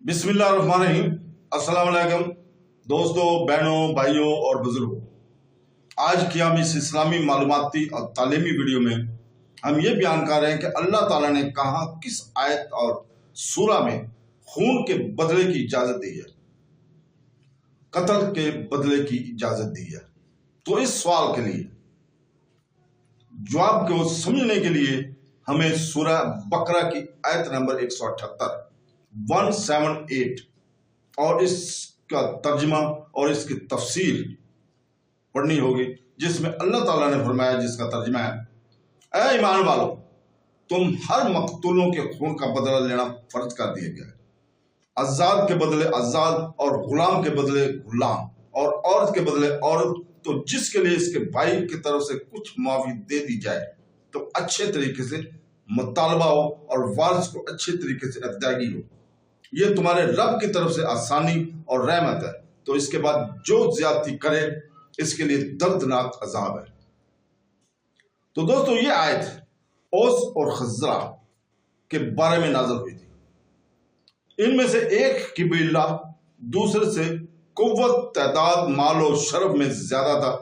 बिस्मिल्लाहिर्रहमानिर्रहीम। अस्सलाम वालेकुम दोस्तों, बहनों, भाइयों और बुजुर्गों। आज की हम इस इस्लामी मालूमाती और तालीमी वीडियो में हम ये बयान कर रहे हैं कि अल्लाह ताला ने कहाँ किस आयत और सूरा में खून के बदले की इजाजत दी है, कत्ल के बदले की इजाजत दी है। तो इस सवाल के लिए जवाब को समझने के लिए हमें सूरा बकरा की आयत नंबर 178 और इसका तर्जमा और इसकी तफसीर पढ़नी होगी, जिसमें अल्लाह ताला ने फरमाया, जिसका तर्जमा है, ऐ ईमान वालों, तुम हर मकतूलों के खून का बदला लेना फर्ज कर दिया गया है। आजाद के बदले आजाद और गुलाम के बदले गुलाम और औरत के बदले औरत। तो जिसके लिए इसके भाई की तरफ से कुछ मुआवजा दे दी जाए तो अच्छे तरीके से मुतालबा हो और वारिस को अच्छे तरीके से अदायगी हो। ये तुम्हारे रब की तरफ से आसानी और रहमत है। तो इसके बाद जो ज्यादती करे इसके लिए दर्दनाक अजाब है। तो दोस्तों, ये आयत औस और खजरा के बारे में नाज़िल हुई थी। इनमें से एक कबीला दूसरे से कुव्वत, तादाद, माल और शरफ में ज्यादा था,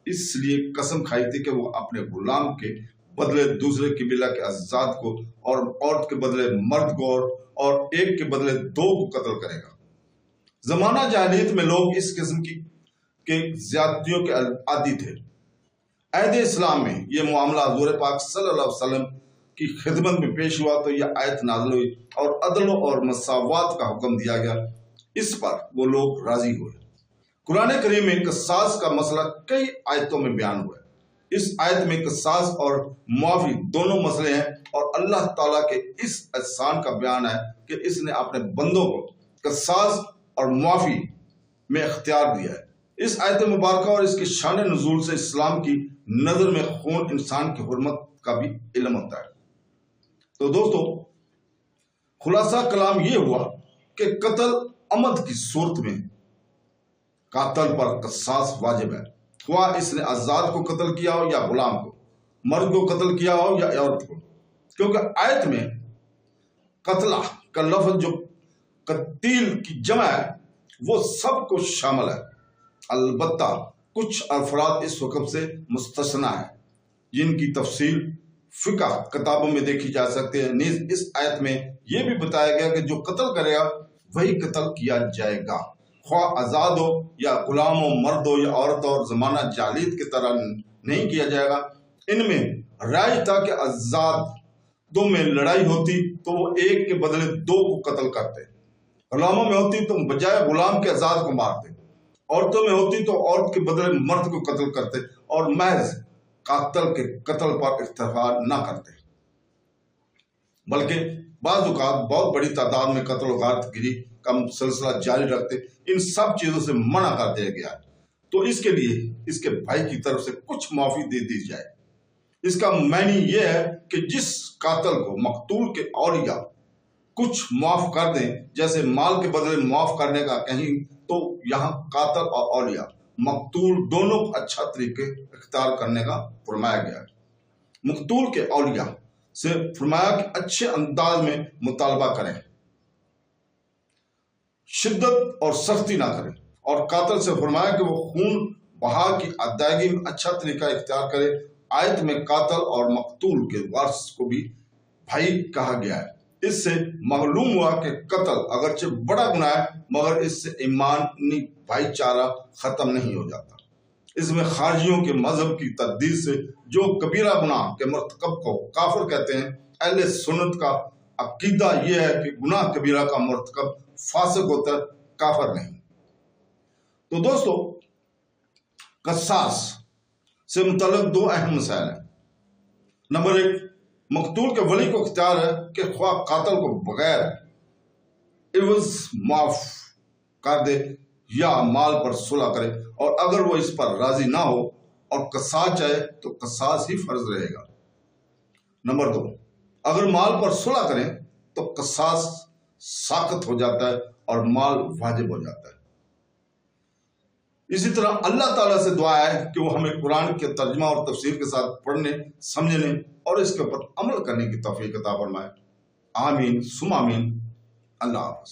इसलिए कसम खाई थी कि वो अपने गुलाम के बदले दूसरे कबीला के आजाद को और औरत के बदले मर्द को और एक के बदले दो को कत्ल करेगा। जमाना जाहिलियत में लोग इस किस्म के ज्यादतियों के आदी थे। अहद इस्लाम में यह मामला हुज़ूर पाक सल्लल्लाहु अलैहि वसल्लम की खिदमत में पेश हुआ तो यह आयत नाज़िल हुई और अदल और मसावात का हुक्म दिया गया। इस पर वो लोग राजी हुए। कुरान करीम में क़िसास का मसला कई आयतों में बयान हुआ है। इस आयत में क़िसास और मुआफ़ी दोनों मसले हैं और अल्लाह ताला के इस एहसान का बयान है कि इसने अपने बंदों को क़िसास और मुआफ़ी में इख्तियार दिया है। इस आयत मुबारक और इसके शान नुज़ूल से इस्लाम की नज़र में खून इंसान की हुर्मत का भी इल्म होता है। तो दोस्तों, खुलासा कलाम ये हुआ कि कत्ल अमद की सूरत में कातल पर क़िसास वाजिब है, ख्वाह इसने आजाद को कत्ल किया हो या गुलाम को, मर्द को कत्ल किया हो या औरत को, क्योंकि आयत में कत्ला का लफ्ज जो कतील की जमा है वो सब कुछ शामिल है। अलबत्ता कुछ अफराद इस हुक्म से मुस्तस्ना है, जिनकी तफसील फिक़्ह किताबों में देखी जा सकती है। नीज इस आयत में यह भी बताया गया कि जो कत्ल करेगा वही कत्ल किया जाएगा, ख्वाह आजाद हो या गुलाम हो, मर्द हो या औरत हो, और जमाना जाहिलियत की तरह नहीं किया जाएगा। इनमें राय था कि आजादों में लड़ाई होती तो वो एक के बदले दो को कत्ल करते, गुलामों में होती तो बजाय गुलाम के आजाद को मारते, औरतों में होती तो औरत के बदले मर्द को कत्ल करते और महज कातल के कत्ल पर इख्तिलाफ न करते, बल्कि बाज़ औक़ात बहुत बड़ी तादाद में कत्ल और गारतगिरी का सिलसिला जारी रखते। इन सब चीजों से मना कर दिया गया। तो इसके लिए इसके भाई की तरफ से कुछ माफी दे दी जाए। इसका मानी यह है कि जिस कातल को मकतूल के औलिया कुछ माफ कर दें, जैसे माल के बदले माफ करने का कहीं, तो यहाँ कातल और औलिया मकतूल दोनों को अच्छा तरीके इख्तियार करने का फरमाया गया है। मकतूल के औलिया से फरमाया कि अच्छे अंदाज में मुतालबा करें, शिद्दत और सख्ती ना करें, और कातल से फरमाया कि वो खून बहा की अदायगी में अच्छा तरीका इख्तियार करे। आयत में कातल और मकतूल के वारिस को भी भाई कहा गया है। इससे मालूम हुआ कि कत्ल अगरचे बड़ा गुनाह है, मगर इससे ईमानी भाईचारा खत्म नहीं हो जाता। इसमें खारजियों के मजहब की तब्दील से जो कबीरा गुनाह के मर्तकब को काफिर कहते हैं, अहले सुन्नत का अकीदा यह है कि गुनाह कबीरा का मर्तकब फासिक होता है, काफिर नहीं। तो दोस्तों, क़िसास से मुतल्लिक़ दो अहम मसाइल हैं। नंबर एक, मकतूल के वली को इख्तियार है कि ख्वाह कातल को बगैर इवज़ माफ कर दे या माल पर सुलह करे, और अगर वो इस पर राजी ना हो और क़िसास चाहे तो क़िसास ही फर्ज रहेगा। नंबर दो, अगर माल पर सुलह करें तो क़िसास साक़त हो जाता है और माल वाजिब हो जाता है। इसी तरह अल्लाह ताला से दुआ है कि वो हमें कुरान के तर्जुमा और तफसीर के साथ पढ़ने, समझने और इसके ऊपर अमल करने की तौफीक अता फरमाए। आमीन सुम आमीन। अल्लाह हाफ़िज़।